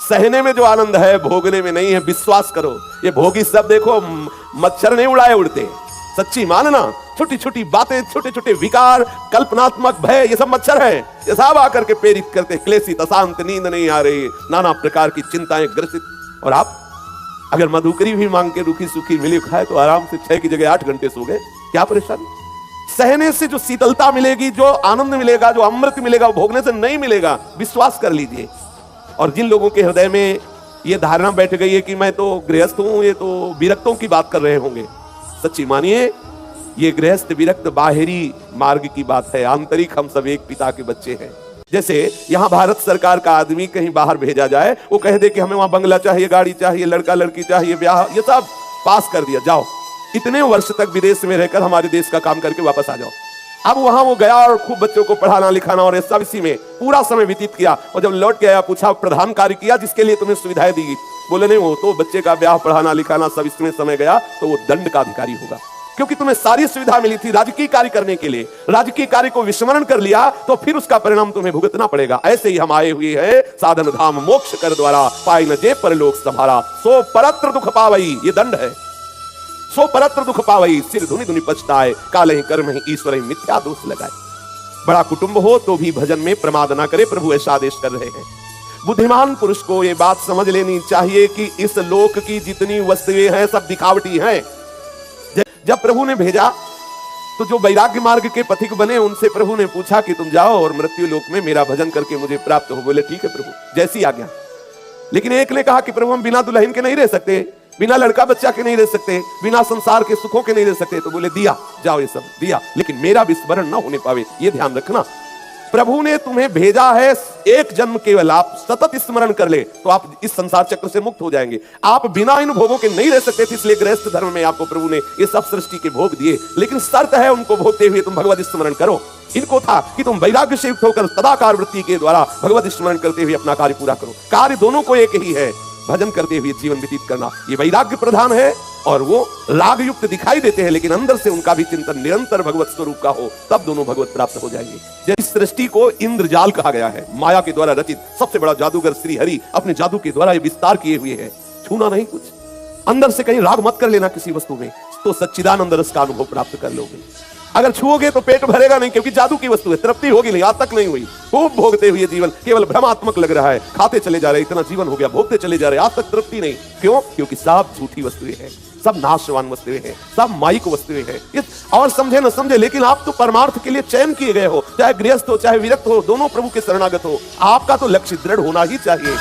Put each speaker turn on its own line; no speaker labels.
सहने में जो आनंद है भोगने में नहीं है, विश्वास करो। ये भोगी सब देखो मच्छर नहीं उड़ाए उड़ते, सच्ची मानना। छोटी छोटी बातें, छोटे छोटे विकार, कल्पनात्मक भय, ये सब मच्छर है। ये सब आकर के प्रेरित करते, क्लेशित, अशांत, नींद नहीं आ रही, नाना प्रकार की चिंताएं ग्रसित। और आप अगर मधुकरी भी मांग के रूखी सूखी मिली खाए तो आराम से 6 की जगह 8 घंटे सो गए, क्या परेशानी। सहने से जो शीतलता मिलेगी, जो आनंद मिलेगा, जो अमृत मिलेगा, वो भोगने से नहीं मिलेगा, विश्वास कर लीजिए। और जिन लोगों के हृदय में ये धारणा बैठ गई है कि मैं तो गृहस्थ हूं, ये तो विरक्तों की बात कर रहे होंगे, सच्ची मानिए ये गृहस्थ विरक्त बाहरी मार्ग की बात है, आंतरिक हम सब एक पिता के बच्चे हैं। जैसे यहां भारत सरकार का आदमी कहीं बाहर भेजा जाए, वो कह दे कि हमें वहां बंगला चाहिए, गाड़ी चाहिए, लड़का लड़की चाहिए, ब्याह, ये सब पास कर दिया, जाओ इतने वर्ष तक विदेश में रहकर हमारे देश का काम करके वापस आ जाओ। अब वहां वो गया और खूब बच्चों को पढ़ाना लिखाना और सब इसी में पूरा समय व्यतीत किया। और जब लौट के आया, पूछा प्रधान कार्य किया जिसके लिए तुम्हें सुविधाएं दी? बोले नहीं, वो तो बच्चे का ब्याह, पढ़ाना लिखाना सब इसमें समय गया, तो वो दंड का अधिकारी होगा, क्योंकि तुम्हें सारी सुविधा मिली थी राजकीय कार्य करने के लिए। राजकीय कार्य को विस्मरण कर लिया तो फिर उसका परिणाम तुम्हें भुगतना पड़ेगा। ऐसे ही हम आए हुए हैं, साधन धाम मोक्ष कर द्वारा, पाई न जे परलोक संभारा, सो परत्र दुख पावई, ये दंड है। सो परत्र दुख पावई, सिर धुनि धुनि पछताए, काले कर्म ही ईश्वर ही मिथ्या दोष लगाए। बड़ा कुटुंब हो तो भी भजन में प्रमाद ना करे, प्रभु ऐसा आदेश कर रहे हैं। बुद्धिमान पुरुष को ये बात समझ लेनी चाहिए कि इस लोक की जितनी वस्तुएं हैं सब दिखावटी हैं। जब प्रभु ने भेजा तो जो वैराग्य मार्ग के पथिक बने, उनसे प्रभु ने पूछा कि तुम जाओ और मृत्यु लोक में मेरा भजन करके मुझे प्राप्त हो। बोले ठीक है प्रभु, जैसी आज्ञा। लेकिन एक ने कहा कि प्रभु हम बिना दुल्हन के नहीं रह सकते, बिना लड़का बच्चा के नहीं रह सकते, बिना संसार के सुखों के नहीं रह सकते। तो बोले दिया, जाओ ये सब दिया, लेकिन मेरा विस्मरण ना होने पावे, ये ध्यान रखना। प्रभु ने तुम्हें भेजा है एक जन्म केवल, आप सतत स्मरण कर ले तो आप इस संसार चक्र से मुक्त हो जाएंगे। आप बिना इन भोगों के नहीं रह सकते थे, इसलिए गृहस्थ धर्म में आपको प्रभु ने ये सब सृष्टि के भोग दिए। लेकिन शर्त है उनको भोगते हुए तुम भगवत स्मरण करो। इनको था कि तुम वैराग्य से युक्त होकर सदाकार वृत्ति के द्वारा भगवत स्मरण करते हुए अपना कार्य पूरा करो। कार्य दोनों को एक ही है, भजन करते हुए जीवन व्यतीत करना। ये वैराग्य प्रधान है और वो राग युक्त दिखाई देते हैं, लेकिन अंदर से उनका भी चिंतन निरंतर भगवत स्वरूप का हो, तब दोनों भगवत प्राप्त हो जाएंगे। इस सृष्टि को इंद्रजाल कहा गया है, माया के द्वारा रचित सबसे बड़ा जादूगर श्री हरि अपने जादू के द्वारा ये विस्तार किए हुए हैं। छूना नहीं कुछ, अंदर से कहीं राग मत कर लेना किसी वस्तु में, तो सच्चिदानंद रस का अनुभव प्राप्त कर लोगे। अगर छुओगे तो पेट भरेगा नहीं, क्योंकि जादू की वस्तु है, तृप्ति होगी नहीं, आज तक नहीं हुई। खूब भोगते हुए जीवन केवल भ्रमात्मक लग रहा है, खाते चले जा रहे, इतना जीवन हो गया, भोगते चले जा रहे, आज तक तृप्ति नहीं। क्यों? क्योंकि सब झूठी वस्तुएं हैं, सब नाशवान वस्तुएं हैं, सब माइक वस्तुएं हैं। और समझे न समझे, लेकिन आप तो परमार्थ के लिए चयन किए गए हो, चाहे गृहस्थ हो चाहे विरक्त हो, दोनों प्रभु के शरणागत हो। आपका तो लक्ष्य दृढ़ होना ही चाहिए।